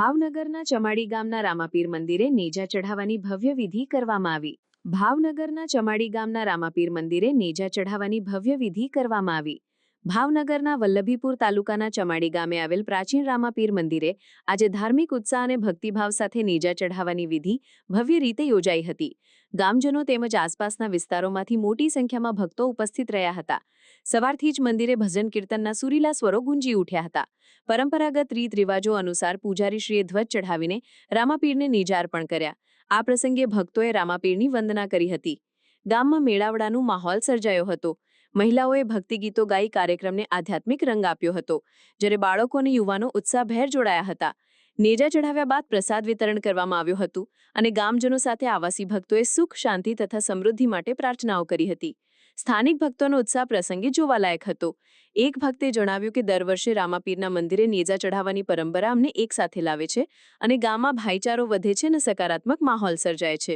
ભાવનગરના ચમાડી ગામના રામાપીર મંદિરે નેજા ચઢાવવાની ભવ્ય વિધિ કરવામાં આવી. ભાવનગરના ચમાડી ગામના રામાપીર મંદિરે નેજા ચઢાવવાની ભવ્ય વિધિ કરવામાં આવી. ભાવનગરના વલ્લભીપુર તાલુકાના ચમાડી ગામે આવેલ પ્રાચીન રામાપીર મંદિરે આજે ધાર્મિક ઉત્સાહ અને ભક્તિભાવ સાથે નેજા ચઢાવવાની વિધિ ભવ્ય રીતે યોજાઈ હતી. ગામજનો તેમજ આસપાસના વિસ્તારોમાંથી મોટી સંખ્યામાં ભક્તો ઉપસ્થિત રહ્યા હતા. સવારથી જ મંદિરે ભજન કીર્તનના સુરીલા સ્વરો ગુંજી ઉઠ્યા હતા. પરંપરાગત રીત રિવાજો અનુસાર પૂજારીશ્રીએ ધ્વજ ચઢાવીને રામાપીરને નેજા અર્પણ કર્યા. આ પ્રસંગે ભક્તોએ રામાપીરની વંદના કરી હતી. ગામમાં મેળાવડાનો માહોલ સર્જાયો હતો. મહિલાઓએ ભક્તિગીતો ગાઈ કાર્યક્રમને આધ્યાત્મિક રંગ આપ્યો હતો, જ્યારે બાળકો અને યુવાનો ઉત્સાહભેર જોડાયા હતા. નેજા ચઢાવ્યા બાદ પ્રસાદ વિતરણ કરવામાં આવ્યું હતું અને ગામજનો સાથે આવાસી ભક્તોએ સુખ, શાંતિ તથા સમૃદ્ધિ માટે પ્રાર્થનાઓ કરી હતી. સ્થાનિક ભક્તોનો ઉત્સાહ પ્રસંગે જોવાલાયક હતો. એક ભક્તે જણાવ્યું કે દર વર્ષે રામાપીરના મંદિરે નેજા ચઢાવવાની પરંપરા અમને એક સાથે લાવે છે અને ગામમાં ભાઈચારો વધે છે અને સકારાત્મક માહોલ સર્જાય છે.